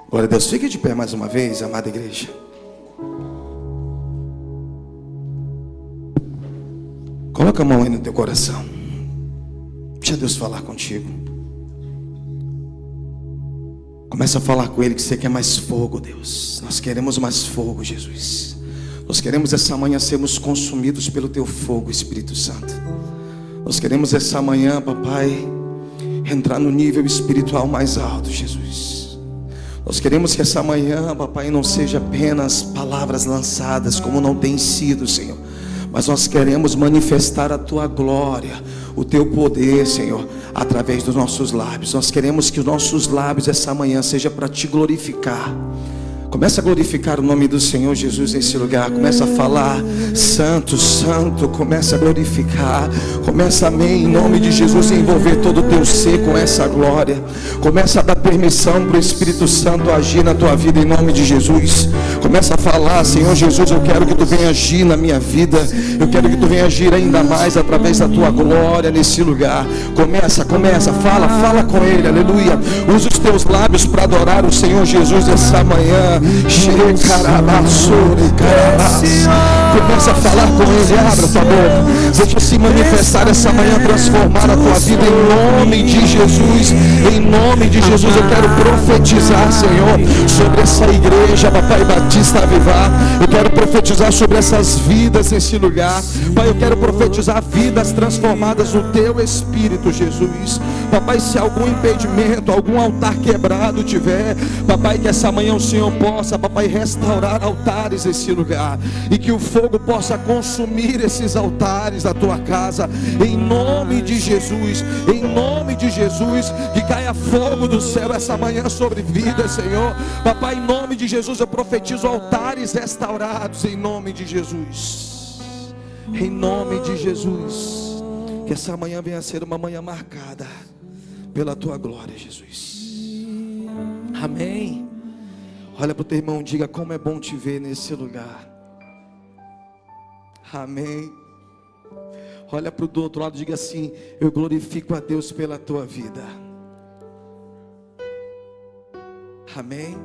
Glória a Deus. Fique de pé mais uma vez, amada igreja. Coloca a mão aí no teu coração. Deixa Deus falar contigo. Começa a falar com Ele que você quer mais fogo, Deus. Nós queremos mais fogo, Jesus. Nós queremos essa manhã sermos consumidos pelo Teu fogo, Espírito Santo. Nós queremos essa manhã, papai, entrar no nível espiritual mais alto, Jesus. Nós queremos que essa manhã, papai, não seja apenas palavras lançadas como não tem sido, Senhor. Mas nós queremos manifestar a Tua glória, o Teu poder, Senhor, através dos nossos lábios. Nós queremos que os nossos lábios essa manhã seja para Te glorificar. Começa a glorificar o nome do Senhor Jesus nesse lugar. Começa a falar, Santo, Santo. Começa a glorificar. Começa, amém, em nome de Jesus, a envolver todo o teu ser com essa glória. Começa a dar permissão para o Espírito Santo agir na tua vida em nome de Jesus. Começa a falar, Senhor Jesus, eu quero que Tu venha agir na minha vida. Eu quero que Tu venha agir ainda mais através da Tua glória nesse lugar. Começa, fala com Ele, aleluia. Usa os teus lábios para adorar o Senhor Jesus essa manhã. Começa a falar com Ele, abra a tua boca. Deixa se manifestar essa manhã, transformar a tua vida em nome de Jesus. Em nome de Jesus eu quero profetizar, Senhor, sobre essa igreja, papai, Batista Avivar. Eu quero profetizar sobre essas vidas nesse lugar. Pai, eu quero profetizar vidas transformadas no Teu Espírito, Jesus. Papai, se algum impedimento, algum altar quebrado tiver, papai, que essa manhã o Senhor possa, papai, restaurar altares nesse lugar, e que o fogo possa consumir esses altares da tua casa, em nome de Jesus, em nome de Jesus. Que caia fogo do céu essa manhã sobre vidas, Senhor. Papai, em nome de Jesus eu profetizo altares restaurados, em nome de Jesus, em nome de Jesus. Que essa manhã venha a ser uma manhã marcada pela Tua glória, Jesus. Amém. Olha para o teu irmão, diga: como é bom te ver nesse lugar. Amém. Olha para o do outro lado, diga assim: eu glorifico a Deus pela tua vida. Amém.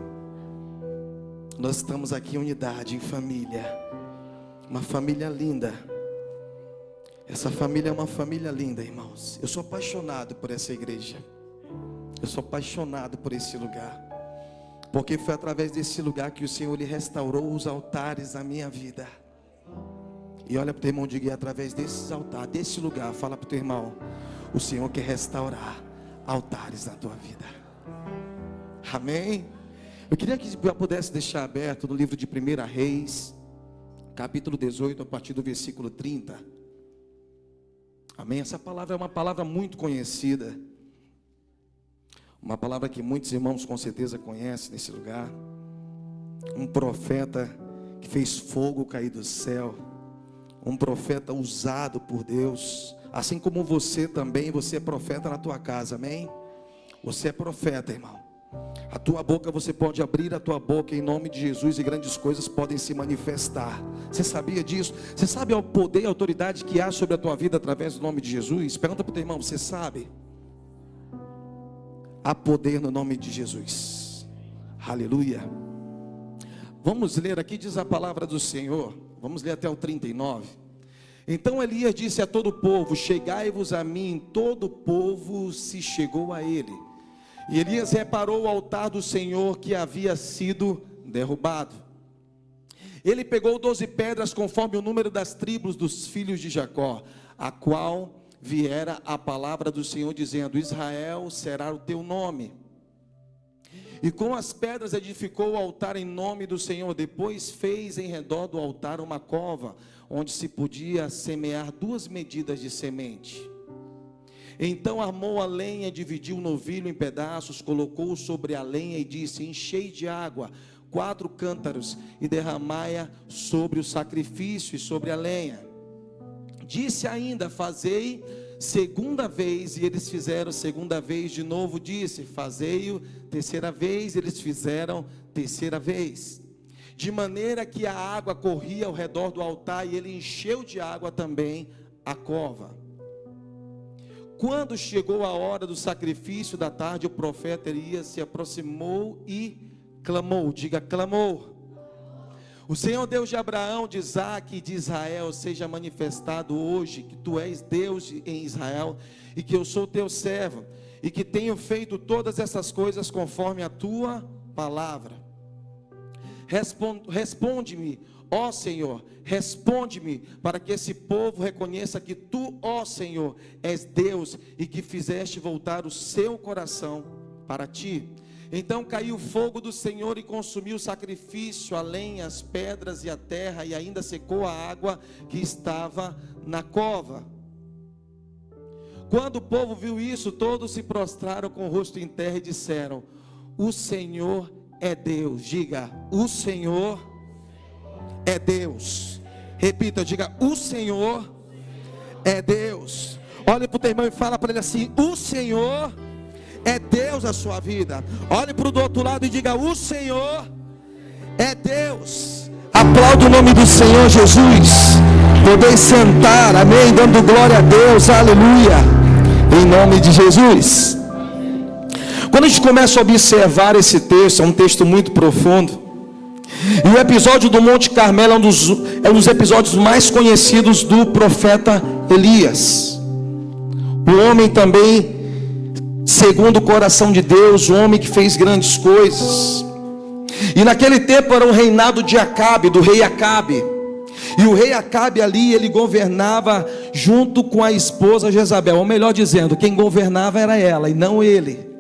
Nós estamos aqui em unidade, em família. Uma família linda. Essa família é uma família linda, irmãos. Eu sou apaixonado por essa igreja. Eu sou apaixonado por esse lugar. Porque foi através desse lugar que o Senhor Ele restaurou os altares na minha vida. E olha para o teu irmão, diga: através desses altares, desse lugar, fala para o teu irmão: o Senhor quer restaurar altares na tua vida. Amém. Eu queria que eu pudesse deixar aberto no livro de 1 Reis, capítulo 18, a partir do versículo 30. Amém. Essa palavra é uma palavra muito conhecida. Uma palavra que muitos irmãos com certeza conhecem nesse lugar. Um profeta que fez fogo cair do céu. Um profeta usado por Deus. Assim como você também, você é profeta na tua casa, amém? Você é profeta, irmão. A tua boca, você pode abrir a tua boca em nome de Jesus e grandes coisas podem se manifestar. Você sabia disso? Você sabe o poder e a autoridade que há sobre a tua vida através do nome de Jesus? Pergunta para o teu irmão: você sabe? Há poder no nome de Jesus. Aleluia. Vamos ler aqui, diz a palavra do Senhor. Vamos ler até o 39. Então Elias disse a todo o povo: chegai-vos a mim. Todo o povo se chegou a ele. E Elias reparou o altar do Senhor que havia sido derrubado. Ele pegou 12 pedras conforme o número das tribos dos filhos de Jacó, a qual viera a palavra do Senhor dizendo: Israel será o teu nome. E com as pedras edificou o altar em nome do Senhor. Depois fez em redor do altar uma cova, onde se podia semear 2 medidas de semente. Então armou a lenha, dividiu o novilho em pedaços, colocou sobre a lenha e disse: enchei de água 4 cântaros e derramai-a sobre o sacrifício e sobre a lenha. Disse ainda: fazei segunda vez, e eles fizeram segunda vez. De novo disse: fazei-o terceira vez, e eles fizeram terceira vez. De maneira que a água corria ao redor do altar, e ele encheu de água também a cova. Quando chegou a hora do sacrifício da tarde, o profeta Elias se aproximou e Clamou, diga clamou. O Senhor Deus de Abraão, de Isaque e de Israel seja manifestado hoje, que tu és Deus em Israel e que eu sou teu servo e que tenho feito todas essas coisas conforme a tua palavra. Responde-me, ó Senhor, responde-me para que esse povo reconheça que tu, ó Senhor, és Deus e que fizeste voltar o seu coração para ti. Então caiu o fogo do Senhor e consumiu o sacrifício, a lenha, as pedras e a terra, e ainda secou a água que estava na cova. Quando o povo viu isso, todos se prostraram com o rosto em terra e disseram: o Senhor é Deus. Diga, o Senhor é Deus. Repita, diga, o Senhor é Deus. Olhe para o teu irmão e fala para ele assim: o Senhor é Deus a sua vida. Olhe para o do outro lado e diga: o Senhor é Deus. Aplauda o nome do Senhor Jesus. Poder sentar, amém, dando glória a Deus, aleluia, em nome de Jesus. Quando a gente começa a observar esse texto, é um texto muito profundo. E o episódio do Monte Carmelo é um dos episódios mais conhecidos do profeta Elias. O homem também, segundo o coração de Deus, o homem que fez grandes coisas. E naquele tempo era o reinado de Acabe, do rei Acabe. E o rei Acabe ali, ele governava junto com a esposa Jezabel. Ou melhor dizendo, quem governava era ela e não ele.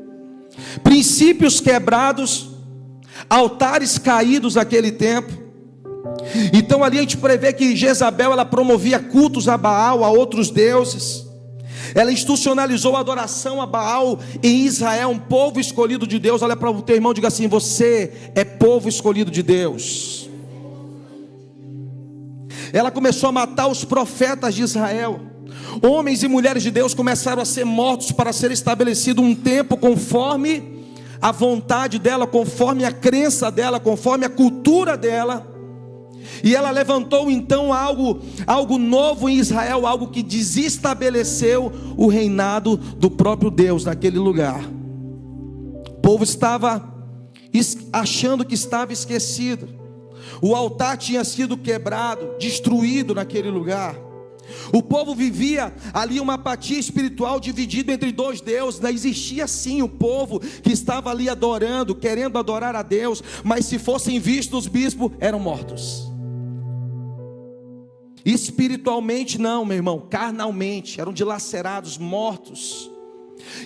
Princípios quebrados, altares caídos naquele tempo. Então ali a gente prevê que Jezabel, ela promovia cultos a Baal, a outros deuses. Ela institucionalizou a adoração a Baal em Israel, um povo escolhido de Deus. Olha para o teu irmão e diga assim: você é povo escolhido de Deus. Ela começou a matar os profetas de Israel. Homens e mulheres de Deus começaram a ser mortos para ser estabelecido um tempo conforme a vontade dela, conforme a crença dela, conforme a cultura dela. E ela levantou então algo novo em Israel, algo que desestabeleceu o reinado do próprio Deus naquele lugar. O povo estava achando que estava esquecido. O altar tinha sido quebrado, destruído naquele lugar. O povo vivia ali uma apatia espiritual, dividido entre dois deuses. Não existia sim o povo que estava ali adorando, querendo adorar a Deus, mas se fossem vistos os bispos, eram mortos. Espiritualmente não, meu irmão, carnalmente, eram dilacerados, mortos.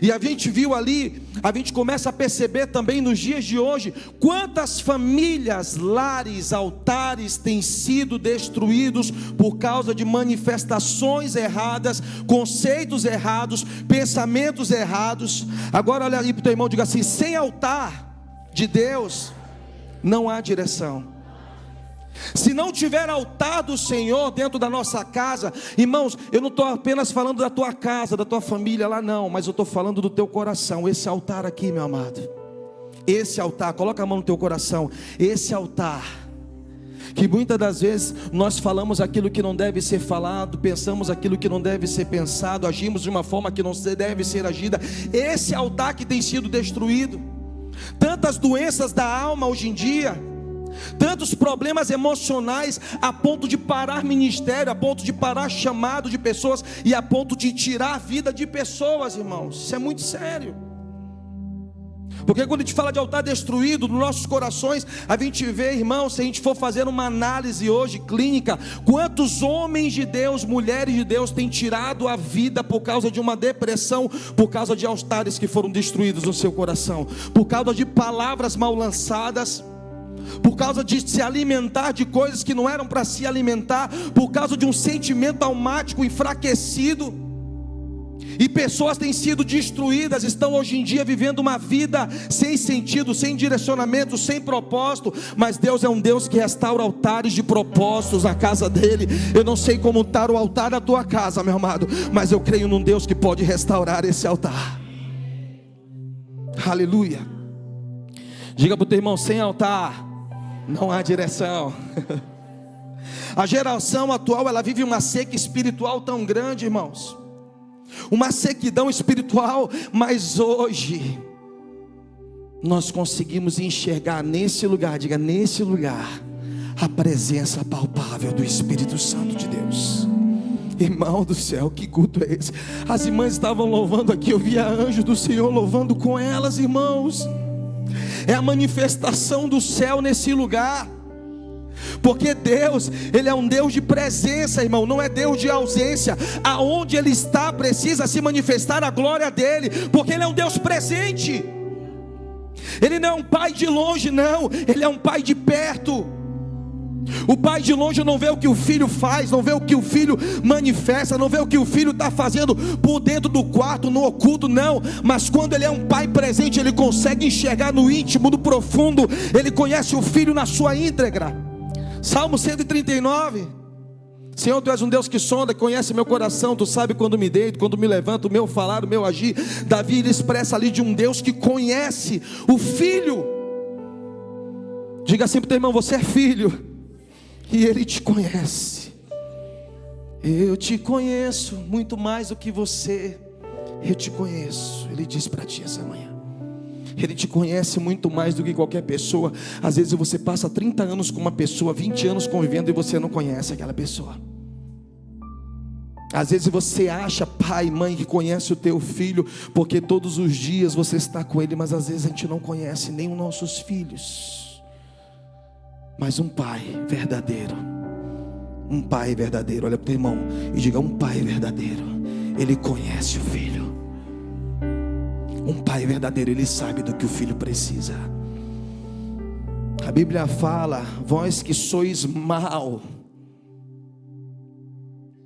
E a gente viu ali, a gente começa a perceber também nos dias de hoje, quantas famílias, lares, altares têm sido destruídos por causa de manifestações erradas, conceitos errados, pensamentos errados. Agora olha aí para o teu irmão e diga assim: sem altar de Deus não há direção. Se não tiver altar do Senhor dentro da nossa casa, irmãos, eu não estou apenas falando da tua casa, da tua família lá não, mas eu estou falando do teu coração. Esse altar aqui, meu amado, esse altar, coloca a mão no teu coração. Esse altar, que muitas das vezes nós falamos aquilo que não deve ser falado, pensamos aquilo que não deve ser pensado, agimos de uma forma que não deve ser agida. Esse altar que tem sido destruído. Tantas doenças da alma hoje em dia, tantos problemas emocionais, a ponto de parar ministério, a ponto de parar chamado de pessoas, e a ponto de tirar a vida de pessoas, irmãos. Isso é muito sério. Porque quando a gente fala de altar destruído nos nossos corações, a gente vê, irmãos, se a gente for fazer uma análise hoje clínica, quantos homens de Deus, mulheres de Deus têm tirado a vida por causa de uma depressão, por causa de altares que foram destruídos no seu coração, por causa de palavras mal lançadas, por causa de se alimentar de coisas que não eram para se alimentar, por causa de um sentimento almático enfraquecido. E pessoas têm sido destruídas, estão hoje em dia vivendo uma vida sem sentido, sem direcionamento, sem propósito. Mas Deus é um Deus que restaura altares de propósitos na casa dele. Eu não sei como está o altar da tua casa, meu amado, mas eu creio num Deus que pode restaurar esse altar. Aleluia. Diga para o teu irmão: sem altar não há direção. A geração atual, ela vive uma seca espiritual tão grande, irmãos, uma sequidão espiritual. Mas hoje nós conseguimos enxergar nesse lugar, diga nesse lugar, a presença palpável do Espírito Santo de Deus. Irmão do céu, que culto é esse? As irmãs estavam louvando aqui, eu via anjo do Senhor louvando com elas, irmãos. É a manifestação do céu nesse lugar. Porque Deus, Ele é um Deus de presença, irmão, não é Deus de ausência. Aonde Ele está, precisa se manifestar a glória dEle, porque Ele é um Deus presente. Ele não é um Pai de longe, não, Ele é um Pai de perto. O pai de longe não vê o que o filho faz, não vê o que o filho manifesta, não vê o que o filho está fazendo por dentro do quarto, no oculto, não. Mas quando ele é um pai presente, ele consegue enxergar no íntimo, no profundo. Ele conhece o filho na sua íntegra. Salmo 139. Senhor, Tu és um Deus que sonda, que conhece meu coração. Tu sabe quando me deito, quando me levanto, o meu falar, o meu agir. Davi, ele expressa ali de um Deus que conhece o filho. Diga assim para o teu irmão: você é filho e Ele te conhece. Eu te conheço muito mais do que você. Eu te conheço. Ele diz para ti essa manhã. Ele te conhece muito mais do que qualquer pessoa. Às vezes você passa 30 anos com uma pessoa, 20 anos convivendo, e você não conhece aquela pessoa. Às vezes você acha, pai, mãe, que conhece o teu filho, porque todos os dias você está com ele. Mas às vezes a gente não conhece nem os nossos filhos. Mas um pai verdadeiro, olha para o teu irmão e diga: um pai verdadeiro, ele conhece o filho. Um pai verdadeiro, ele sabe do que o filho precisa. A Bíblia fala: vós que sois mau,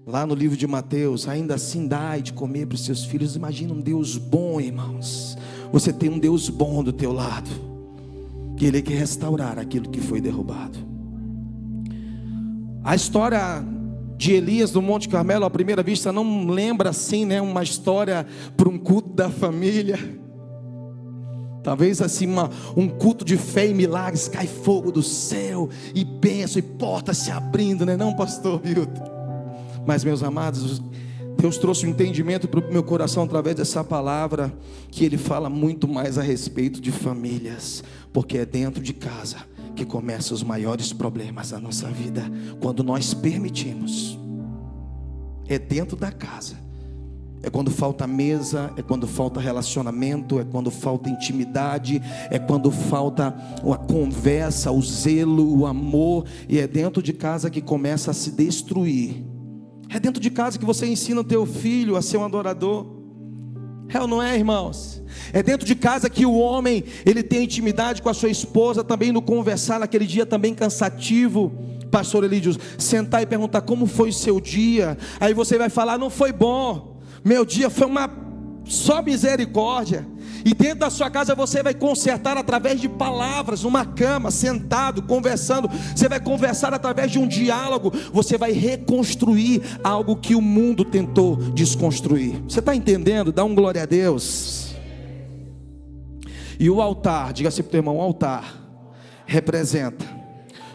lá no livro de Mateus, ainda assim dai de comer para os seus filhos. Imagina um Deus bom, irmãos. Você tem um Deus bom do teu lado, que Ele quer restaurar aquilo que foi derrubado. A história de Elias no Monte Carmelo, à primeira vista, não lembra assim, né, uma história para um culto da família. Talvez assim, um culto de fé e milagres, cai fogo do céu, e bênção, e portas se abrindo, né? Não, pastor Milton. Mas, meus amados, Deus trouxe um entendimento para o meu coração através dessa palavra, que Ele fala muito mais a respeito de famílias, porque é dentro de casa que começam os maiores problemas da nossa vida, quando nós permitimos. É dentro da casa, é quando falta mesa, é quando falta relacionamento, é quando falta intimidade, é quando falta a conversa, o zelo, o amor, e é dentro de casa que começa a se destruir. É dentro de casa que você ensina o teu filho a ser um adorador. É ou não é, irmãos? É dentro de casa que o homem, ele tem intimidade com a sua esposa, também no conversar naquele dia também cansativo. Pastor Elidio, sentar e perguntar: como foi o seu dia? Aí você vai falar: não foi bom, meu dia foi uma só misericórdia. E dentro da sua casa você vai consertar através de palavras, numa cama, sentado, conversando. Você vai conversar através de um diálogo. Você vai reconstruir algo que o mundo tentou desconstruir. Você está entendendo? Dá um glória a Deus. E o altar, diga assim para o teu irmão: o altar representa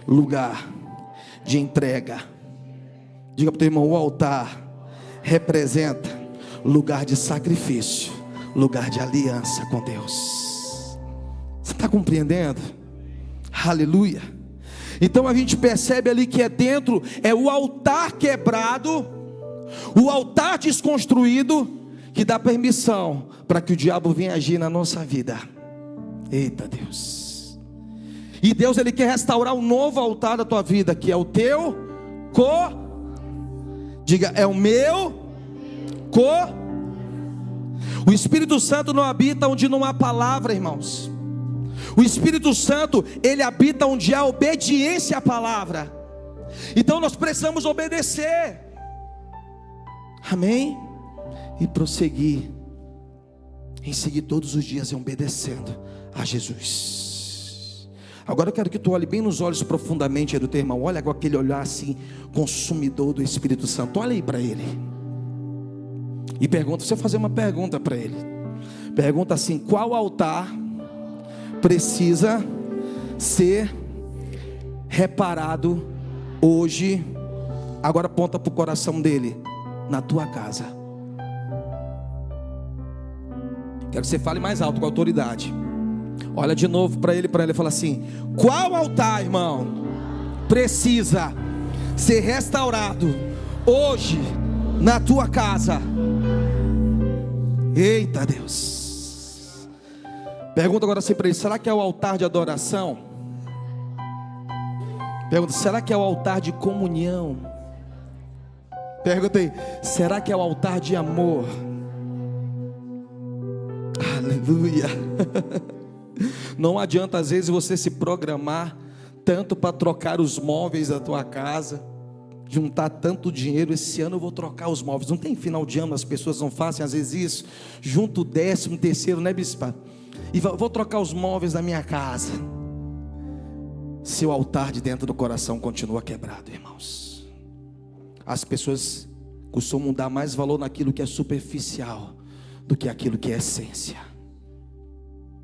lugar de entrega. Diga para o teu irmão: o altar representa lugar de sacrifício, lugar de aliança com Deus. Você está compreendendo? Aleluia. Então a gente percebe ali que é dentro, é o altar quebrado, o altar desconstruído, que dá permissão para que o diabo venha agir na nossa vida. Eita Deus. E Deus, Ele quer restaurar um novo altar da tua vida, que é o teu diga: é o meu O Espírito Santo não habita onde não há palavra, irmãos. O Espírito Santo, ele habita onde há obediência à palavra. Então nós precisamos obedecer. Amém? E prosseguir em seguir todos os dias e obedecendo a Jesus. Agora eu quero que tu olhe bem nos olhos profundamente aí do teu irmão. Olha com aquele olhar assim, consumidor do Espírito Santo. Olha aí para ele e pergunta, você fazer uma pergunta para ele. Pergunta assim: qual altar precisa ser reparado hoje? Agora aponta para o coração dele, na tua casa. Quero que você fale mais alto, com autoridade. Olha de novo para ele e fala assim: qual altar, irmão, precisa ser restaurado hoje na tua casa? Eita Deus. Pergunta agora assim para ele: será que é o altar de adoração? Pergunta: será que é o altar de comunhão? Perguntei: será que é o altar de amor? Aleluia. Não adianta às vezes você se programar tanto para trocar os móveis da tua casa, juntar tanto dinheiro. Esse ano eu vou trocar os móveis. Não tem final de ano, as pessoas não fazem às vezes isso. Junto o 13º, né, bispa? E vou trocar os móveis da minha casa. Seu altar de dentro do coração continua quebrado, irmãos. As pessoas costumam dar mais valor naquilo que é superficial do que aquilo que é essência.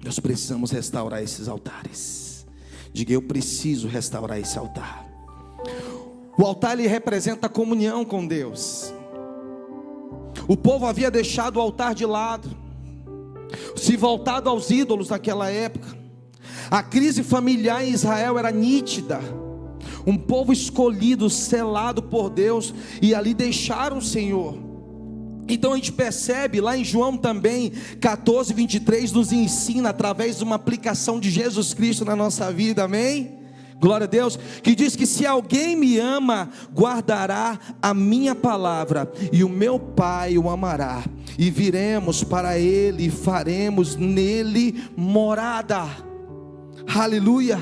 Nós precisamos restaurar esses altares. Diga: eu preciso restaurar esse altar. O altar, ele representa a comunhão com Deus. O povo havia deixado o altar de lado, se voltado aos ídolos naquela época. A crise familiar em Israel era nítida. Um povo escolhido, selado por Deus, e ali deixaram o Senhor. Então a gente percebe lá em João também 14:23, nos ensina através de uma aplicação de Jesus Cristo na nossa vida, amém? Glória a Deus, que diz que se alguém me ama, guardará a minha palavra, e o meu Pai o amará, e viremos para ele, e faremos nele morada. Aleluia.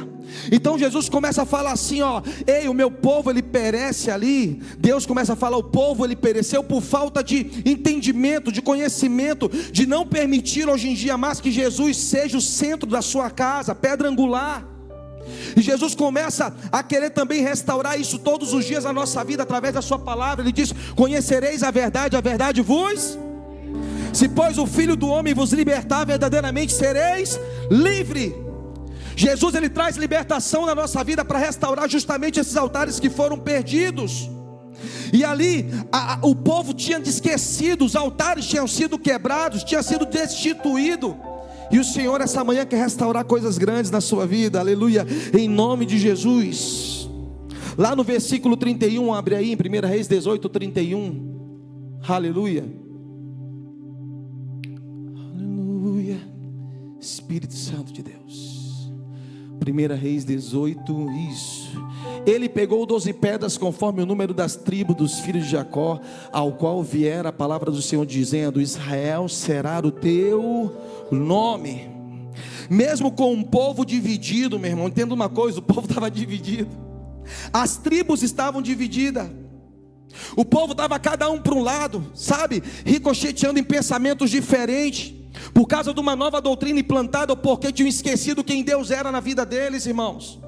Então Jesus começa a falar assim, ó: ei, o meu povo ele perece ali. Deus começa a falar: o povo ele pereceu por falta de entendimento, de conhecimento, de não permitir hoje em dia mais que Jesus seja o centro da sua casa, pedra angular. E Jesus começa a querer também restaurar isso todos os dias na nossa vida, através da sua palavra. Ele diz: conhecereis a verdade vos... se pois o Filho do Homem vos libertar, verdadeiramente sereis livre. Jesus ele traz libertação na nossa vida para restaurar justamente esses altares que foram perdidos. E ali o povo tinha esquecido, os altares tinham sido quebrados, tinha sido destituído. E o Senhor essa manhã quer restaurar coisas grandes na sua vida, aleluia, em nome de Jesus. Lá no versículo 31, abre aí em 1 Reis 18:31, aleluia. Aleluia, Espírito Santo de Deus. 1 Reis 18, isso. Ele pegou 12 pedras conforme o número das tribos dos filhos de Jacó, ao qual viera a palavra do Senhor dizendo: Israel será o teu nome. Mesmo com um povo dividido, meu irmão, entenda uma coisa: o povo estava dividido, as tribos estavam divididas, o povo estava cada um para um lado, sabe, ricocheteando em pensamentos diferentes, por causa de uma nova doutrina implantada, ou porque tinham esquecido quem Deus era na vida deles, irmãos.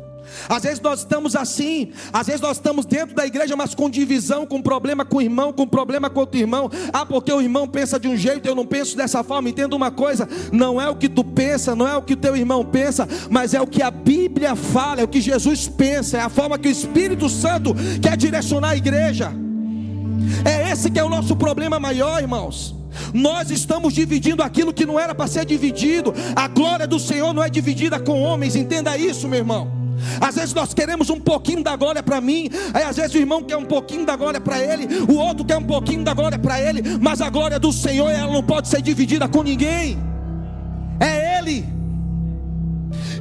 Às vezes nós estamos assim, às vezes nós estamos dentro da igreja, mas com divisão, com problema com o irmão, com problema com outro irmão. Porque o irmão pensa de um jeito, eu não penso dessa forma. Entenda uma coisa: não é o que tu pensa, não é o que o teu irmão pensa, mas é o que a Bíblia fala, é o que Jesus pensa, é a forma que o Espírito Santo quer direcionar a igreja. É esse que é o nosso problema maior, irmãos. Nós estamos dividindo aquilo que não era para ser dividido. A glória do Senhor não é dividida com homens, entenda isso, meu irmão. Às vezes nós queremos um pouquinho da glória para mim, aí às vezes o irmão quer um pouquinho da glória para ele, o outro quer um pouquinho da glória para ele, mas a glória do Senhor, ela não pode ser dividida com ninguém. É Ele.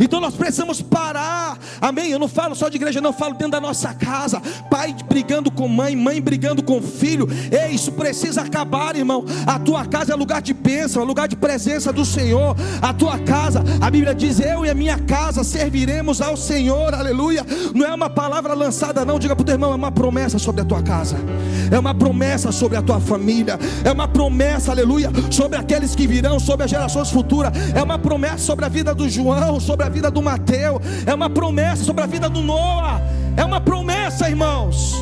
Então nós precisamos parar, amém? Eu não falo só de igreja, não, eu falo dentro da nossa casa. Pai brigando com mãe, mãe brigando com filho. Ei, isso precisa acabar, irmão. A tua casa é lugar de bênção, é lugar de presença do Senhor. A tua casa, a Bíblia diz: eu e a minha casa serviremos ao Senhor, aleluia. Não é uma palavra lançada não, diga para o teu irmão: é uma promessa sobre a tua casa, é uma promessa sobre a tua família, é uma promessa, aleluia, sobre aqueles que virão, sobre as gerações futuras. É uma promessa sobre a vida do João, sobre a vida do Mateus, é uma promessa sobre a vida do Noah, é uma promessa, irmãos.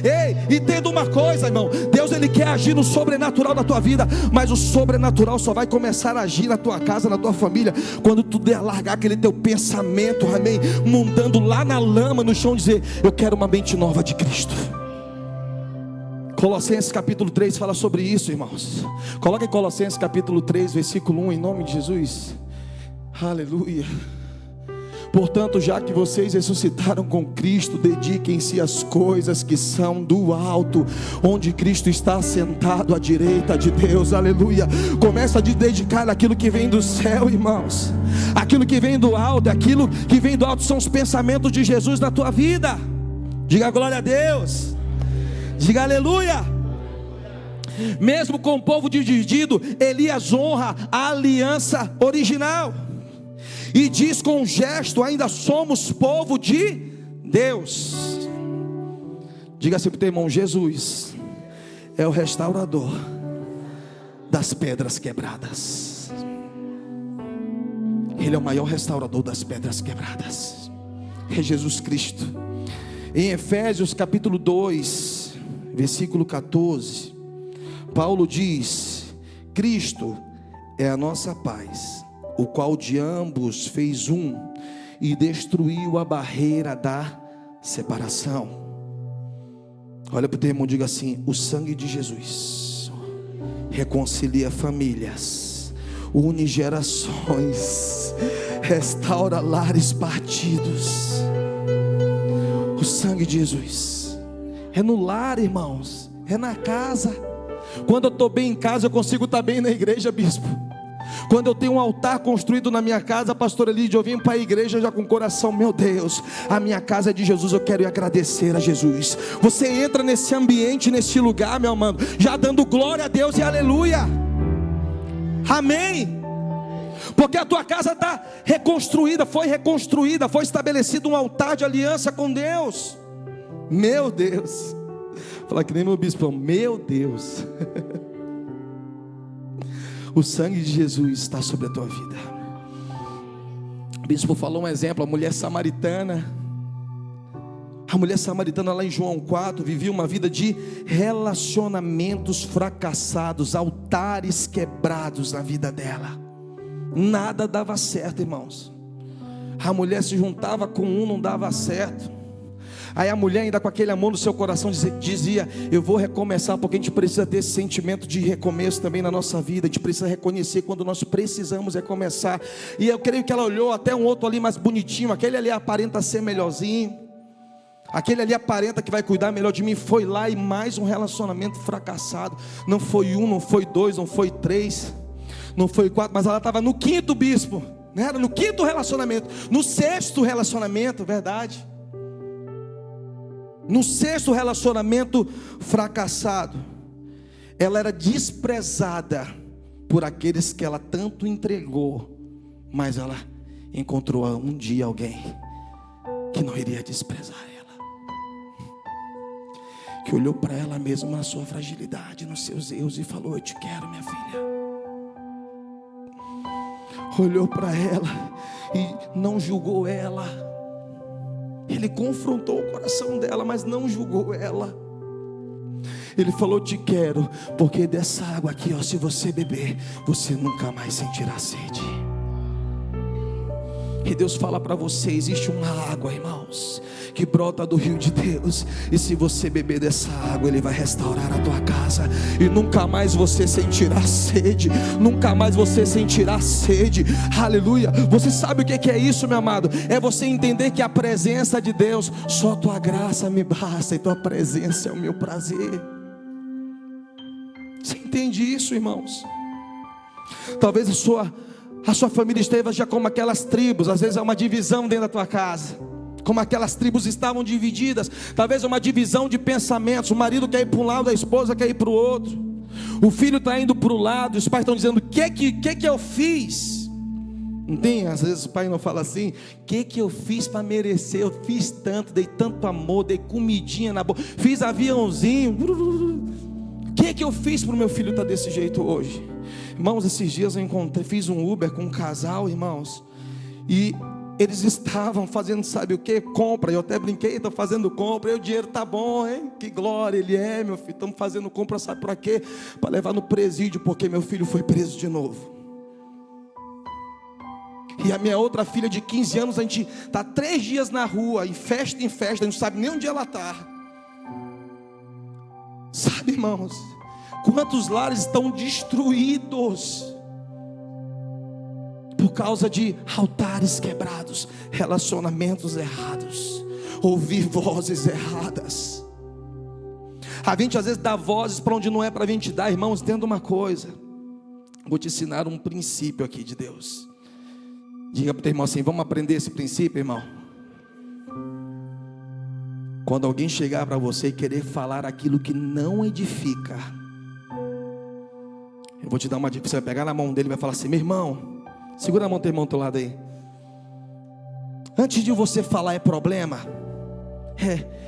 Ei, entenda uma coisa, irmão: Deus ele quer agir no sobrenatural da tua vida, mas o sobrenatural só vai começar a agir na tua casa, na tua família, quando tu der largar aquele teu pensamento, amém, mundando lá na lama, no chão, dizer: eu quero uma mente nova de Cristo. Colossenses capítulo 3 fala sobre isso, irmãos. Coloque em Colossenses capítulo 3, versículo 1, em nome de Jesus. Aleluia. Portanto, já que vocês ressuscitaram com Cristo, dediquem-se às coisas que são do alto, onde Cristo está sentado à direita de Deus. Aleluia. Começa a te dedicar àquilo que vem do céu, irmãos. Aquilo que vem do alto, aquilo que vem do alto são os pensamentos de Jesus na tua vida. Diga glória a Deus. Diga aleluia. Mesmo com o povo dividido, Elias honra a aliança original e diz com um gesto: ainda somos povo de Deus. Diga assim para o teu irmão: Jesus é o restaurador das pedras quebradas. Ele é o maior restaurador das pedras quebradas. É Jesus Cristo. Em Efésios capítulo 2, versículo 14, Paulo diz: Cristo é a nossa paz, o qual de ambos fez um e destruiu a barreira da separação. Olha para o teu irmão e diga assim: o sangue de Jesus reconcilia famílias, une gerações, restaura lares partidos. O sangue de Jesus é no lar, irmãos, é na casa. Quando eu estou bem em casa, eu consigo estar bem na igreja, bispo. Quando eu tenho um altar construído na minha casa, pastor Elidio, eu vim para a igreja já com o coração: meu Deus, a minha casa é de Jesus, eu quero agradecer a Jesus. Você entra nesse ambiente, nesse lugar, meu amado, já dando glória a Deus e aleluia. Amém. Porque a tua casa está reconstruída, foi estabelecido um altar de aliança com Deus. Meu Deus. Fala que nem meu bispo, meu Deus. O sangue de Jesus está sobre a tua vida. O bispo falou um exemplo: a mulher samaritana. A mulher samaritana lá em João 4 vivia uma vida de relacionamentos fracassados, altares quebrados na vida dela. Nada dava certo, irmãos. A mulher se juntava com um, não dava certo. Aí a mulher, ainda com aquele amor no seu coração, dizia: eu vou recomeçar. Porque a gente precisa ter esse sentimento de recomeço também na nossa vida. A gente precisa reconhecer quando nós precisamos recomeçar. E eu creio que ela olhou até um outro ali mais bonitinho. Aquele ali aparenta ser melhorzinho, aquele ali aparenta que vai cuidar melhor de mim. Foi lá e mais um relacionamento fracassado. Não foi um, não foi dois, não foi três, não foi quatro, mas ela estava no quinto, bispo. Não era no quinto relacionamento, no sexto relacionamento, verdade. No sexto relacionamento fracassado, ela era desprezada por aqueles que ela tanto entregou, mas ela encontrou um dia alguém que não iria desprezar ela, que olhou para ela mesma na sua fragilidade, nos seus erros e falou: eu te quero, minha filha. Olhou para ela e não julgou ela. Ele confrontou o coração dela, mas não julgou ela. Ele falou: te quero, porque dessa água aqui, ó, se você beber, você nunca mais sentirá sede. E Deus fala para você: existe uma água, irmãos, que brota do rio de Deus. E se você beber dessa água, Ele vai restaurar a tua casa. E nunca mais você sentirá sede. Nunca mais você sentirá sede. Aleluia. Você sabe o que é isso, meu amado? É você entender que a presença de Deus, só tua graça me basta, e tua presença é o meu prazer. Você entende isso, irmãos? Talvez a sua família esteja já como aquelas tribos. Às vezes é uma divisão dentro da tua casa, como aquelas tribos estavam divididas. Talvez é uma divisão de pensamentos. O marido quer ir para um lado, a esposa quer ir para o outro. O filho está indo para o lado, os pais estão dizendo: o que eu fiz? Não tem? Às vezes o pai não fala assim: o que eu fiz para merecer? Eu fiz tanto, dei tanto amor, dei comidinha na boca, fiz aviãozinho. O que eu fiz para o meu filho estar desse jeito hoje? Irmãos, esses dias eu fiz um Uber com um casal, irmãos, e eles estavam fazendo, sabe o que? Compra. Eu até brinquei: estou fazendo compra. E o dinheiro tá bom, hein? Que glória, ele é, meu filho. Estamos fazendo compra, sabe para quê? Para levar no presídio, porque meu filho foi preso de novo. E a minha outra filha de 15 anos, a gente está 3 dias na rua, em festa, a gente não sabe nem onde ela está. Sabe, irmãos, quantos lares estão destruídos por causa de altares quebrados, relacionamentos errados, ouvir vozes erradas. A gente às vezes dá vozes para onde não é para a gente dar. Irmãos, entenda uma coisa, vou te ensinar um princípio aqui de Deus. Diga para o teu irmão assim: vamos aprender esse princípio, irmão? Quando alguém chegar para você e querer falar aquilo que não edifica, eu vou te dar uma dica. Você vai pegar na mão dele e vai falar assim: meu irmão, segura a mão do teu irmão do teu lado aí. Antes de você falar é problema,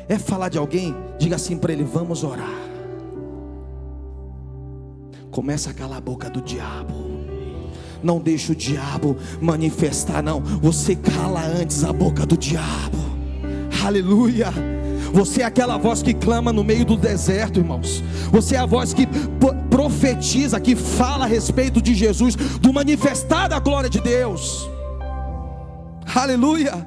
é falar de alguém, diga assim para ele: vamos orar. Começa a calar a boca do diabo. Não deixa o diabo manifestar, não. Você cala antes a boca do diabo. Aleluia. Você é aquela voz que clama no meio do deserto, irmãos. Você é a voz que profetiza, que fala a respeito de Jesus, do manifestar da glória de Deus. Aleluia.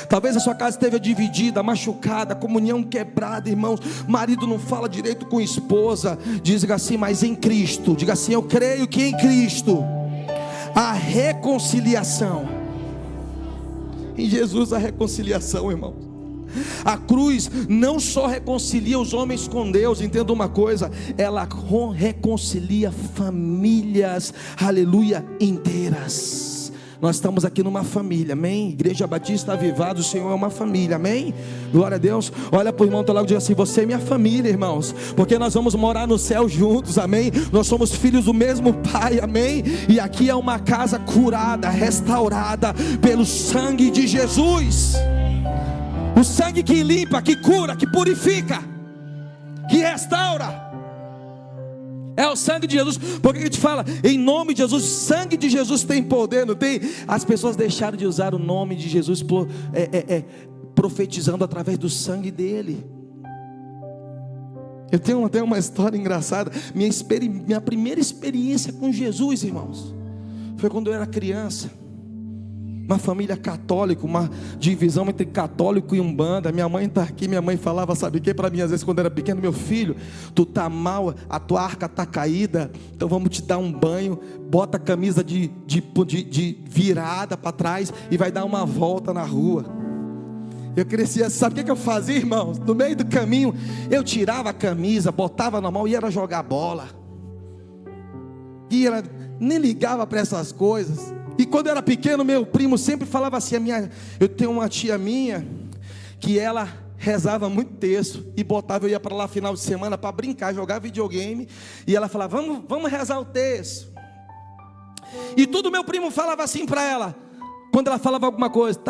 Talvez a sua casa esteja dividida, machucada, comunhão quebrada, irmãos. Marido não fala direito com esposa. Diga assim: mas em Cristo. Diga assim: eu creio que em Cristo há reconciliação. Em Jesus há reconciliação, irmãos. A cruz não só reconcilia os homens com Deus, entenda uma coisa, ela reconcilia famílias, aleluia, inteiras. Nós estamos aqui numa família, amém? Igreja Batista Avivada, o Senhor é uma família, amém? Glória a Deus. Olha para o irmão do lado e diz assim: você é minha família, irmãos, porque nós vamos morar no céu juntos, amém? Nós somos filhos do mesmo Pai, amém? E aqui é uma casa curada, restaurada pelo sangue de Jesus. O sangue que limpa, que cura, que purifica, que restaura. É o sangue de Jesus. Porque a gente fala em nome de Jesus. O sangue de Jesus tem poder, não tem? As pessoas deixaram de usar o nome de Jesus profetizando através do sangue dele. Eu tenho até uma história engraçada. Minha primeira experiência com Jesus, irmãos, foi quando eu era criança. Uma família católica, uma divisão entre católico e umbanda. Minha mãe está aqui, minha mãe falava, sabe o que para mim às vezes quando eu era pequeno: meu filho, tu tá mal, a tua arca está caída, então vamos te dar um banho, bota a camisa de virada para trás e vai dar uma volta na rua. Eu crescia, sabe o que eu fazia, irmãos? No meio do caminho, eu tirava a camisa, botava na mão e ia jogar bola. E ela nem ligava para essas coisas. E quando eu era pequeno, meu primo sempre falava assim: eu tenho uma tia minha, que ela rezava muito texto, e botava, eu ia para lá final de semana para brincar, jogar videogame, e ela falava: vamos rezar o texto. E tudo meu primo falava assim para ela, quando ela falava alguma coisa,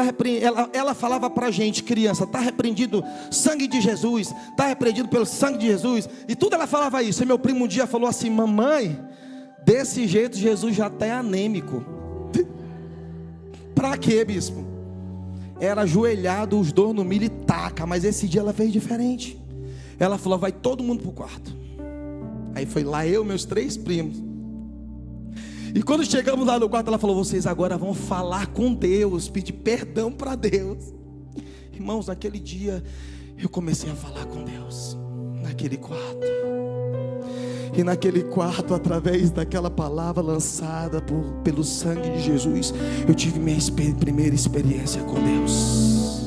ela falava para a gente, criança: está repreendido sangue de Jesus, está repreendido pelo sangue de Jesus, e tudo ela falava isso. E meu primo um dia falou assim: mamãe, desse jeito Jesus já está anêmico. Para quê, bispo? Era ajoelhado, os dois no milho e taca. Mas esse dia ela fez diferente. Ela falou: vai todo mundo para o quarto. Aí foi lá eu, meus 3 primos. E quando chegamos lá no quarto, ela falou: vocês agora vão falar com Deus, pedir perdão para Deus. Irmãos, naquele dia eu comecei a falar com Deus, naquele quarto. E naquele quarto, através daquela palavra lançada pelo sangue de Jesus, eu tive minha primeira experiência com Deus.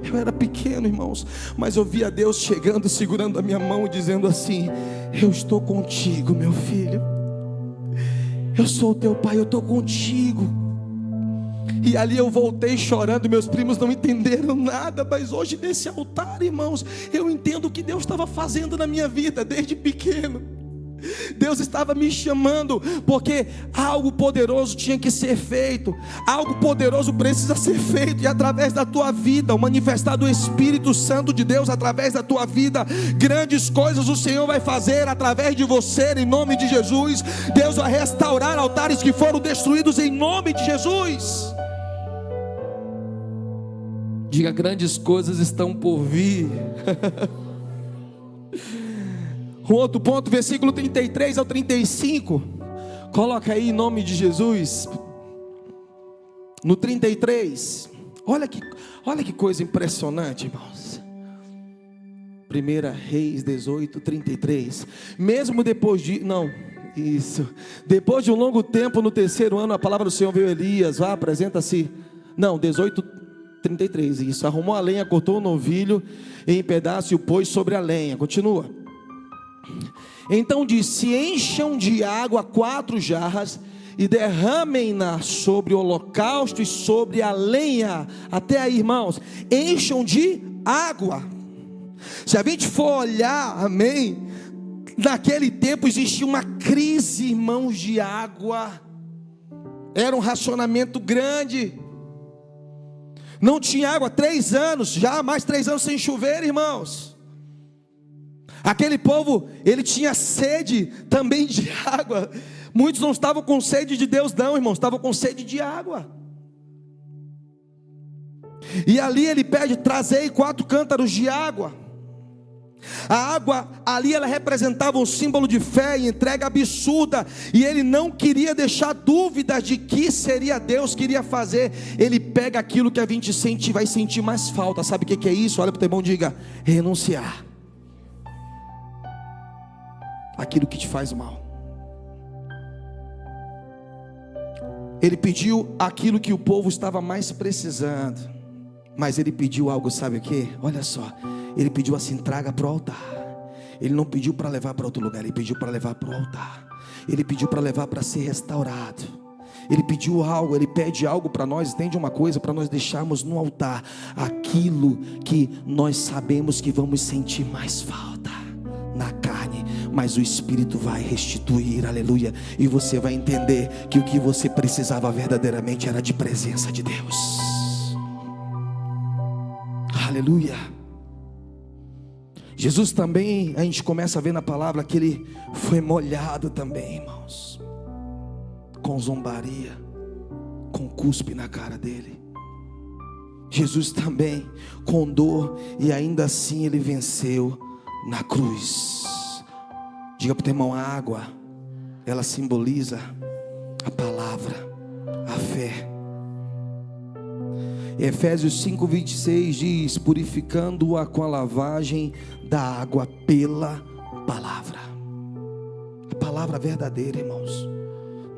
Eu era pequeno, irmãos, mas eu via Deus chegando, segurando a minha mão e dizendo assim: eu estou contigo, meu filho. Eu sou o teu pai, eu estou contigo. E ali eu voltei chorando, meus primos não entenderam nada. Mas hoje nesse altar, irmãos, eu entendo o que Deus estava fazendo na minha vida desde pequeno. Deus estava me chamando, porque algo poderoso tinha que ser feito. Algo poderoso precisa ser feito. E através da tua vida, o manifestar do Espírito Santo de Deus através da tua vida, grandes coisas o Senhor vai fazer através de você, em nome de Jesus. Deus vai restaurar altares que foram destruídos em nome de Jesus. Diga: grandes coisas estão por vir. Um outro ponto, versículo 33 ao 35. Coloca aí em nome de Jesus. No 33. Olha que coisa impressionante, irmãos. 1 Reis 18, 33. Mesmo depois de... Não, isso. Depois de um longo tempo, no terceiro ano, a palavra do Senhor veio a Elias. Vá, apresenta-se. Não, 18, 33. Isso. Arrumou a lenha, cortou o novilho em pedaços e o pôs sobre a lenha. Continua. Então disse: encham de água 4 jarras e derramem-na sobre o holocausto e sobre a lenha. Até aí, irmãos, encham de água. Se a gente for olhar, amém, naquele tempo existia uma crise, irmãos, de água. Era um racionamento grande. Não tinha água 3 anos, já mais 3 anos sem chover, irmãos. Aquele povo, ele tinha sede também de água. Muitos não estavam com sede de Deus não, irmãos, estavam com sede de água. E ali ele pede: trazei 4 cântaros de água. A água ali, ela representava um símbolo de fé e entrega absurda. E ele não queria deixar dúvidas de que seria Deus que iria fazer. Ele pega aquilo que a gente sente, vai sentir mais falta. Sabe o que é isso? Olha para o teu irmão e diga: renunciar aquilo que te faz mal. Ele pediu aquilo que o povo estava mais precisando, mas ele pediu algo, sabe o que? Olha só, ele pediu assim: traga para o altar. Ele não pediu para levar para outro lugar, ele pediu para levar para o altar. Ele pediu para levar para ser restaurado. Ele pediu algo, ele pede algo para nós, entende uma coisa? Para nós deixarmos no altar aquilo que nós sabemos que vamos sentir mais falta na carne, mas o Espírito vai restituir, aleluia. E você vai entender que o que você precisava verdadeiramente era de presença de Deus, aleluia. Jesus também, a gente começa a ver na palavra que ele foi molhado também, irmãos, com zombaria, com cuspe na cara dele. Jesus também com dor, e ainda assim ele venceu na cruz. Diga para o teu irmão: a água, ela simboliza a palavra, a fé. Efésios 5:26 diz: purificando-a com a lavagem da água pela palavra. A palavra verdadeira, irmãos.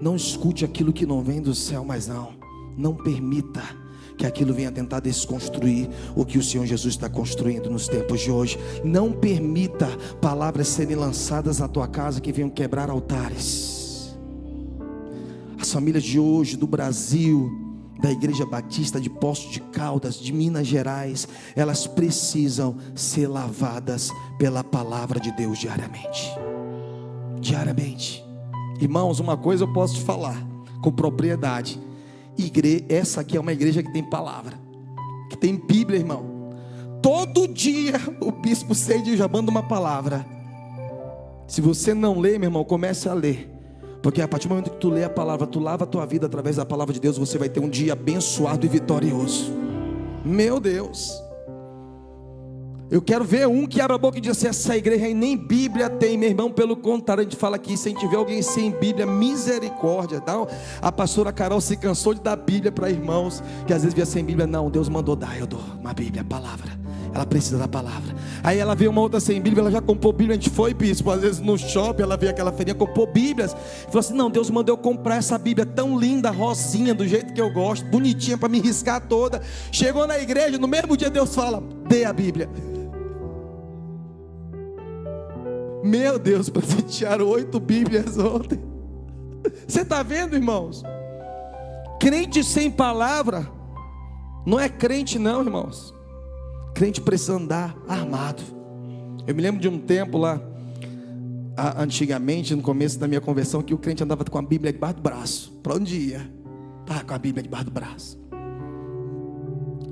Não escute aquilo que não vem do céu, mas não permita que aquilo venha tentar desconstruir o que o Senhor Jesus está construindo nos tempos de hoje. Não permita palavras serem lançadas na tua casa que venham quebrar altares. As famílias de hoje, do Brasil, da Igreja Batista de Poços de Caldas, de Minas Gerais, elas precisam ser lavadas pela palavra de Deus diariamente. Diariamente. Irmãos, uma coisa eu posso te falar com propriedade: essa aqui é uma igreja que tem palavra, que tem Bíblia, irmão. Todo dia o bispo Ceide já manda uma palavra. Se você não lê, meu irmão, comece a ler. Porque a partir do momento que tu lê a palavra, tu lava a tua vida através da palavra de Deus, você vai ter um dia abençoado e vitorioso. Meu Deus, eu quero ver um que abra a boca e diz assim: essa igreja aí nem Bíblia tem, meu irmão. Pelo contrário, a gente fala aqui, se a gente vê alguém sem Bíblia, misericórdia. Não, a pastora Carol se cansou de dar Bíblia para irmãos que às vezes via sem Bíblia. Não, Deus mandou dar, eu dou uma Bíblia, a palavra. Ela precisa da palavra. Aí ela vê uma outra sem Bíblia, ela já comprou Bíblia. A gente foi, bispo, às vezes no shopping, ela vê aquela feirinha, comprou Bíblias. Falou assim: não, Deus mandou eu comprar essa Bíblia tão linda, rosinha, do jeito que eu gosto, bonitinha, para me riscar toda. Chegou na igreja, no mesmo dia Deus fala: dê a Bíblia. Meu Deus, presentearam 8 Bíblias ontem. Você está vendo, irmãos? Crente sem palavra não é crente não, irmãos. Crente precisa andar armado. Eu me lembro de um tempo lá, antigamente, no começo da minha conversão, que o crente andava com a Bíblia debaixo do braço. Para onde ia? Estava com a Bíblia debaixo do braço.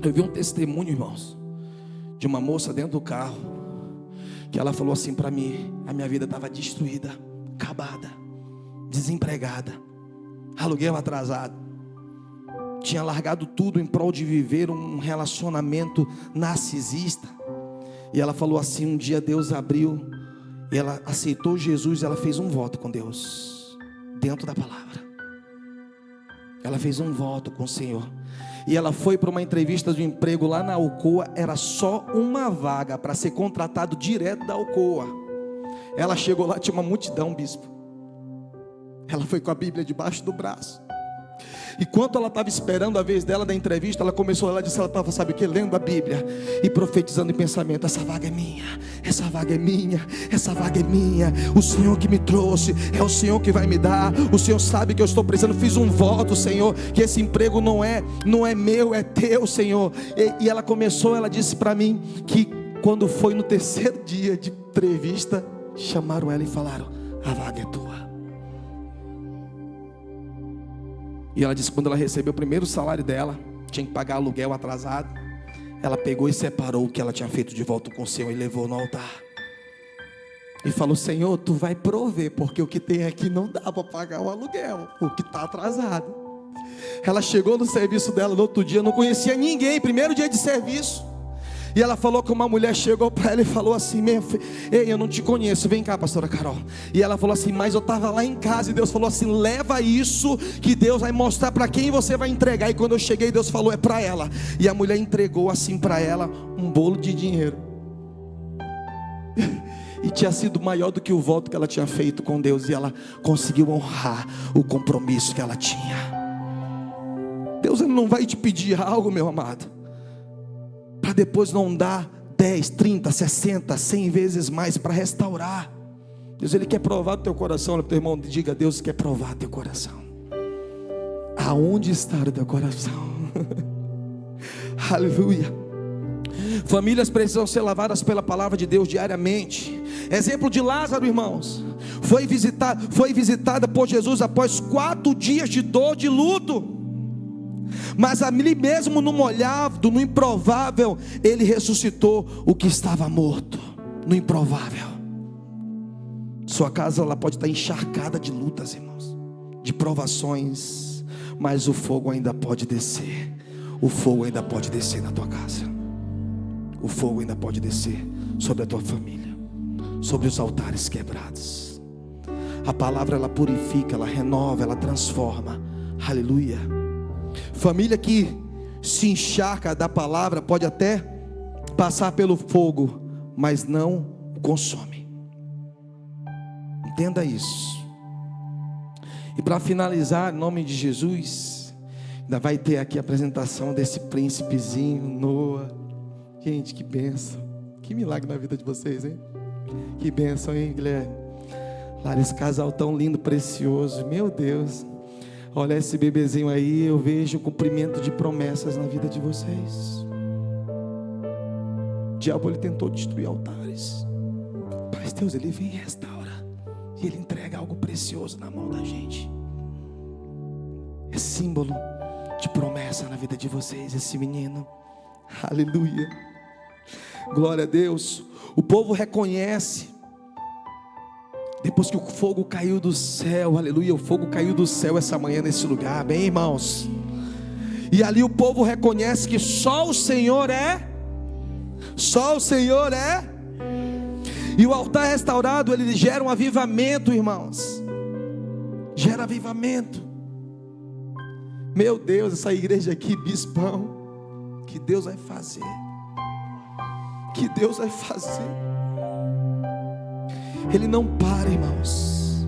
Eu vi um testemunho, irmãos, de uma moça dentro do carro, que ela falou assim para mim: a minha vida estava destruída, acabada, desempregada, aluguel atrasado, tinha largado tudo em prol de viver um relacionamento narcisista. E ela falou assim: um dia Deus abriu, e ela aceitou Jesus, ela fez um voto com Deus, dentro da palavra. Ela fez um voto com o Senhor. E ela foi para uma entrevista de emprego lá na Alcoa. Era só uma vaga para ser contratado direto da Alcoa. Ela chegou lá, tinha uma multidão, bispo. Ela foi com a Bíblia debaixo do braço. E quando ela estava esperando a vez dela da entrevista, ela começou, ela disse, ela estava, sabe o que? Lendo a Bíblia e profetizando em pensamento: essa vaga é minha, essa vaga é minha, essa vaga é minha. O Senhor que me trouxe, é o Senhor que vai me dar. O Senhor sabe que eu estou precisando. Fiz um voto, Senhor, que esse emprego não é meu, é teu, Senhor. E ela começou, ela disse para mim que quando foi no terceiro dia de entrevista, chamaram ela e falaram: a vaga é tua. E ela disse que quando ela recebeu o primeiro salário dela, tinha que pagar aluguel atrasado, ela pegou e separou o que ela tinha feito de volta com o Senhor e levou no altar. E falou: Senhor, tu vai prover, porque o que tem aqui não dá para pagar o aluguel, o que está atrasado. Ela chegou no serviço dela no outro dia, não conhecia ninguém, primeiro dia de serviço. E ela falou que uma mulher chegou para ela e falou assim: ei, eu não te conheço, vem cá, pastora Carol. E ela falou assim: mas eu estava lá em casa e Deus falou assim: leva isso que Deus vai mostrar para quem você vai entregar. E quando eu cheguei, Deus falou: é para ela. E a mulher entregou assim para ela um bolo de dinheiro. E tinha sido maior do que o voto que ela tinha feito com Deus. E ela conseguiu honrar o compromisso que ela tinha. Deus, Ele não vai te pedir algo, meu amado, para depois não dar 10, 30, 60, 100 vezes mais para restaurar. Deus, Ele quer provar do teu coração. Olha para o teu irmão, diga: Deus quer provar teu coração. Aonde está o teu coração? Aleluia. Famílias precisam ser lavadas pela palavra de Deus diariamente. Exemplo de Lázaro, irmãos, foi visitada por Jesus após 4 dias de dor, de luto. Mas ali mesmo no molhado, no improvável, Ele ressuscitou o que estava morto. No improvável. Sua casa, ela pode estar encharcada de lutas, irmãos, de provações, mas o fogo ainda pode descer. O fogo ainda pode descer na tua casa. O fogo ainda pode descer sobre a tua família, sobre os altares quebrados. A palavra, ela purifica, ela renova, ela transforma. Aleluia. Família que se encharca da palavra pode até passar pelo fogo, mas não consome. Entenda isso. E para finalizar, em nome de Jesus, ainda vai ter aqui a apresentação desse príncipezinho, Noah. Gente, que bênção, que milagre na vida de vocês, hein? Que bênção, hein, Guilherme? Lá esse casal tão lindo, precioso, meu Deus. Olha esse bebezinho aí, eu vejo o cumprimento de promessas na vida de vocês. O diabo, ele tentou destruir altares, mas Deus, Ele vem e restaura, e Ele entrega algo precioso na mão da gente. É símbolo de promessa na vida de vocês, esse menino. Aleluia, glória a Deus. O povo reconhece, depois que o fogo caiu do céu, aleluia, o fogo caiu do céu essa manhã nesse lugar, bem, irmãos. E ali o povo reconhece que só o Senhor é. E o altar restaurado, ele gera um avivamento, irmãos. Gera avivamento. Meu Deus, essa igreja aqui, bispão, que Deus vai fazer. Que Deus vai fazer. Ele não para, irmãos.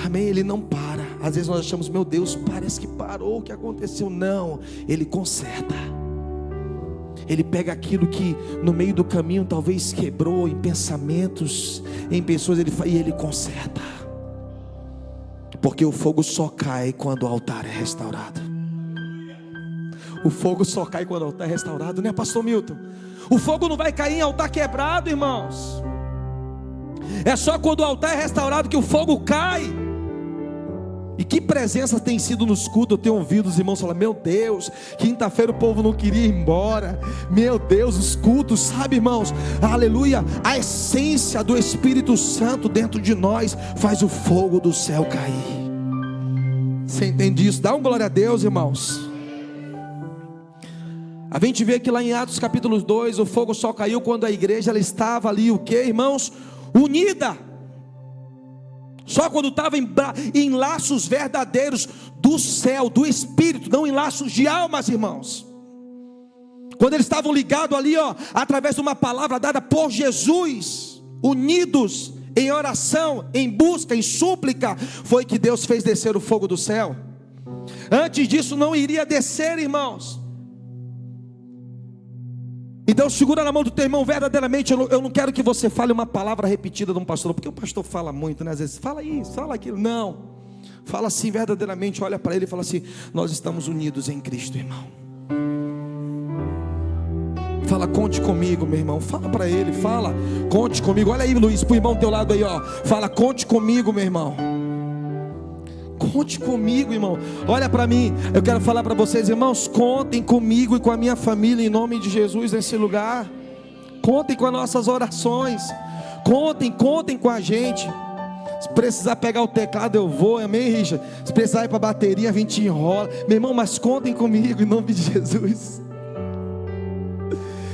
Amém? Ele não para. Às vezes nós achamos: meu Deus, parece que parou, o que aconteceu? Não, Ele conserta. Ele pega aquilo que no meio do caminho talvez quebrou, em pensamentos, em pessoas, e Ele conserta. Porque o fogo só cai quando o altar é restaurado. O fogo só cai quando o altar é restaurado, né, pastor Milton? O fogo não vai cair em altar quebrado, irmãos. É só quando o altar é restaurado que o fogo cai. E que presença tem sido nos cultos. Eu tenho ouvido os irmãos falar: meu Deus, quinta-feira o povo não queria ir embora. Meu Deus, os cultos, sabe, irmãos, aleluia, a essência do Espírito Santo dentro de nós faz o fogo do céu cair. Você entende isso? Dá um glória a Deus, irmãos. A gente vê que lá em Atos capítulo 2, o fogo só caiu quando a igreja, ela estava ali, o que, irmãos? Unida. Só quando estava em laços verdadeiros do céu, do Espírito, não em laços de almas, irmãos. Quando eles estavam ligados ali, através de uma palavra dada por Jesus, unidos em oração, em busca, em súplica, foi que Deus fez descer o fogo do céu. Antes disso não iria descer, irmãos. Então segura na mão do teu irmão verdadeiramente. Eu não quero que você fale uma palavra repetida de um pastor, porque o pastor fala muito, né? Às vezes, fala isso, fala aquilo. Não, fala assim verdadeiramente, olha para ele e fala assim: nós estamos unidos em Cristo, irmão. Fala, conte comigo, meu irmão. Fala para ele, fala, conte comigo. Olha aí, Luiz, pro irmão do teu lado aí, fala, conte comigo, meu irmão. Conte comigo, irmão. Olha para mim, eu quero falar para vocês, irmãos, contem comigo e com a minha família, em nome de Jesus, nesse lugar. Contem com as nossas orações. Contem com a gente. Se precisar pegar o teclado, eu vou, amém, Richard? Se precisar ir para a bateria, a gente enrola. Meu irmão, mas contem comigo, em nome de Jesus.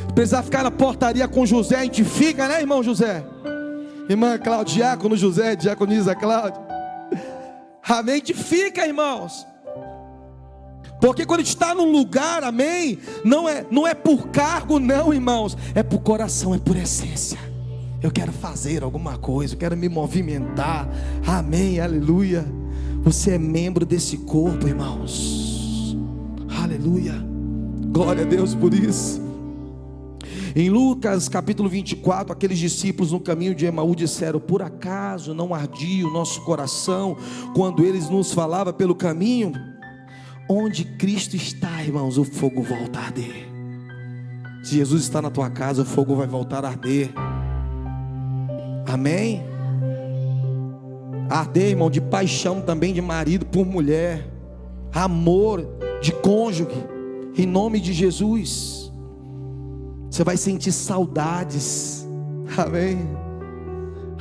Se precisar ficar na portaria com José, a gente fica, né, irmão José? Irmã Cláudia, diácono José, diaconisa Cláudia. Amém, a gente fica, irmãos. Porque quando a gente está num lugar, amém, não é por cargo não, irmãos, é por coração, é por essência. Eu quero fazer alguma coisa, eu quero me movimentar, amém, aleluia. Você é membro desse corpo, irmãos, aleluia, glória a Deus por isso. Em Lucas capítulo 24, aqueles discípulos no caminho de Emaú disseram: por acaso não ardia o nosso coração quando eles nos falavam pelo caminho? Onde Cristo está, irmãos, o fogo volta a arder. Se Jesus está na tua casa, o fogo vai voltar a arder. Amém? Arder, irmão, de paixão também de marido por mulher, amor de cônjuge, em nome de Jesus. Você vai sentir saudades. Amém.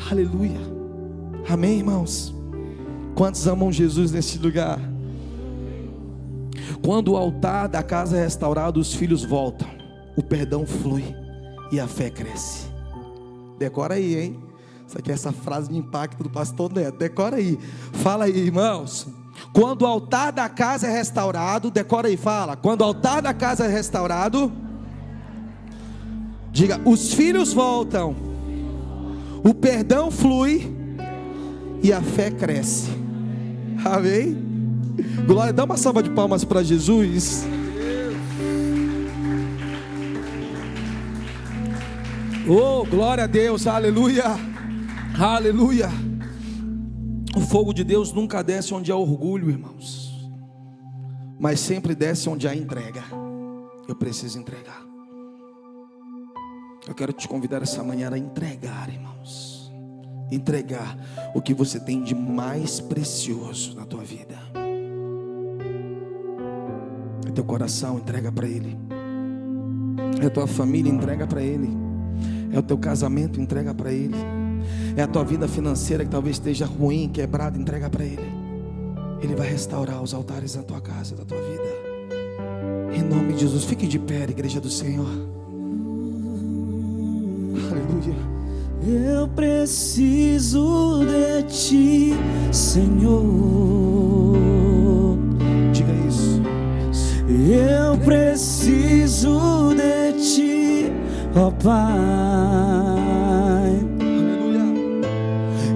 Aleluia. Amém, irmãos. Quantos amam Jesus nesse lugar? Quando o altar da casa é restaurado, os filhos voltam, o perdão flui e a fé cresce. Decora aí, hein? Isso aqui é essa frase de impacto do pastor Neto. Decora aí. Fala aí, irmãos. Quando o altar da casa é restaurado, decora aí, fala. Quando o altar da casa é restaurado, diga, os filhos voltam, o perdão flui e a fé cresce. Amém? Glória, dá uma salva de palmas para Jesus. Oh, glória a Deus, aleluia, aleluia. O fogo de Deus nunca desce onde há orgulho, irmãos, mas sempre desce onde há entrega. Eu preciso entregar. Eu quero te convidar essa manhã a entregar, irmãos. Entregar o que você tem de mais precioso na tua vida. É teu coração, entrega para Ele. É a tua família, entrega para Ele. É o teu casamento, entrega para Ele. É a tua vida financeira que talvez esteja ruim, quebrada, entrega para Ele. Ele vai restaurar os altares da tua casa, da tua vida. Em nome de Jesus, fique de pé, igreja do Senhor. Aleluia. Eu preciso de Ti, Senhor. Diga isso. Eu preciso de Ti, ó Pai. Aleluia.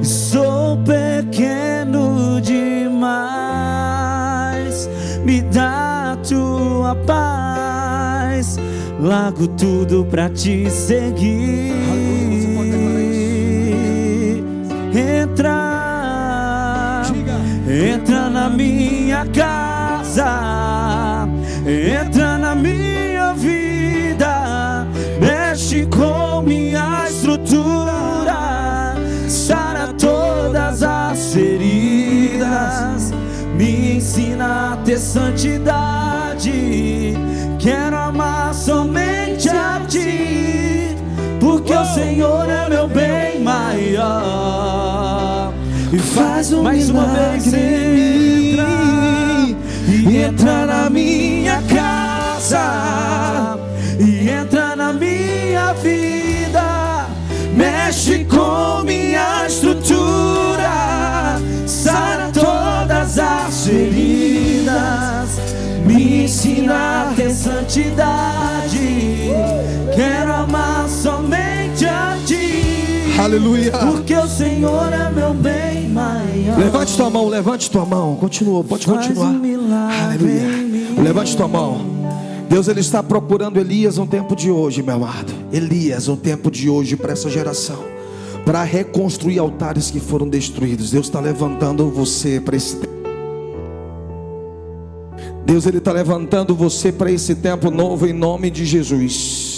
Sou pequeno demais, me dá a Tua paz. Largo tudo pra Te seguir. Entra na minha casa, entra na minha vida, mexe com minha estrutura, sara todas as feridas, me ensina a ter santidade. Quero amar somente a Ti, porque o Senhor é meu bem maior. E faz mais uma vez entra na minha casa, e entra na minha vida, mexe com minha estrutura, ensinar a ter santidade. Quero amar somente a Ti. Aleluia. Porque o Senhor é meu bem maior. Levante tua mão, levante tua mão. Continua, pode continuar. Aleluia. Levante tua mão. Deus, Ele está procurando Elias no tempo de hoje, meu amado. Elias, no tempo de hoje para essa geração, para reconstruir altares que foram destruídos. Deus está levantando você para esse tempo. Deus, Ele está levantando você para esse tempo novo em nome de Jesus.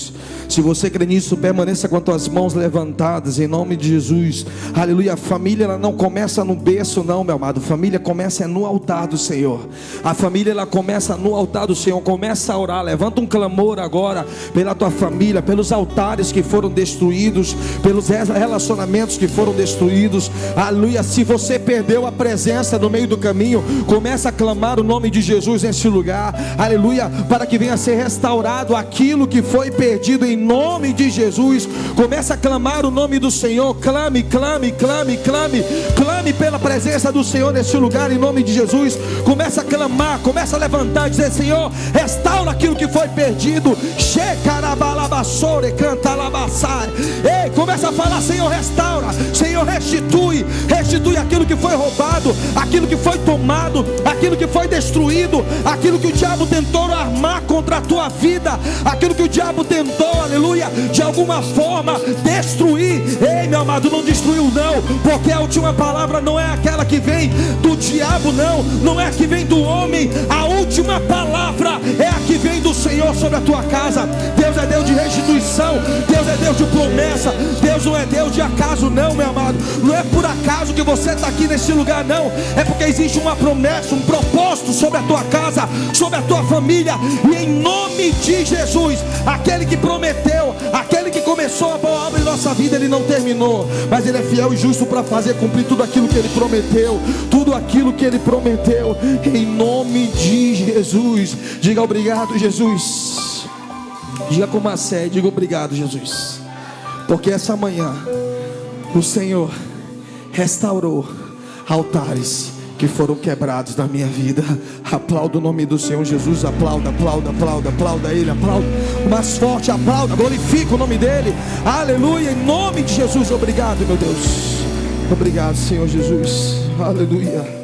Se você crê nisso, permaneça com as tuas mãos levantadas em nome de Jesus. Aleluia. A família, ela não começa no berço não, meu amado. A família começa no altar do Senhor. A família, ela começa no altar do Senhor. Começa a orar, levanta um clamor agora pela tua família, pelos altares que foram destruídos, pelos relacionamentos que foram destruídos. Aleluia. Se você perdeu a presença no meio do caminho, começa a clamar o nome de Jesus nesse lugar. Aleluia. Para que venha a ser restaurado aquilo que foi perdido em nome de Jesus. Começa a clamar o nome do Senhor. Clame, clame, clame, clame. Clame pela presença do Senhor nesse lugar em nome de Jesus. Começa a clamar, começa a levantar e dizer: Senhor, restaura aquilo que foi perdido. Ei, começa a falar: Senhor, restaura, Senhor, restitui. Restitui aquilo que foi roubado, aquilo que foi tomado, aquilo que foi destruído, aquilo que o diabo tentou armar contra a tua vida, aquilo que o diabo tentou, aleluia, de alguma forma destruir. Ei, meu amado, não destruiu não, porque a última palavra não é aquela que vem do diabo, não é a que vem do homem. A última palavra é a que vem do Senhor sobre a tua casa. Deus é Deus de restituição, Deus é Deus de promessa, Deus não é Deus de acaso não, meu amado. Não é por acaso que você está aqui nesse lugar não, é porque existe uma promessa, um propósito sobre a tua casa, sobre a tua família. E em nome de Jesus, aquele que prometeu, aquele que começou a boa obra em nossa vida, Ele não terminou, mas Ele é fiel e justo para fazer cumprir tudo aquilo que Ele prometeu. Tudo aquilo que Ele prometeu, em nome de Jesus. Diga obrigado, Jesus. Diga com uma sede, diga obrigado, Jesus, porque essa manhã o Senhor restaurou altares que foram quebrados na minha vida. Aplauda o nome do Senhor Jesus. Aplauda, aplauda, aplauda, aplauda Ele, aplauda mais forte, aplauda, glorifica o nome dEle. Aleluia, em nome de Jesus. Obrigado, meu Deus. Obrigado, Senhor Jesus. Aleluia.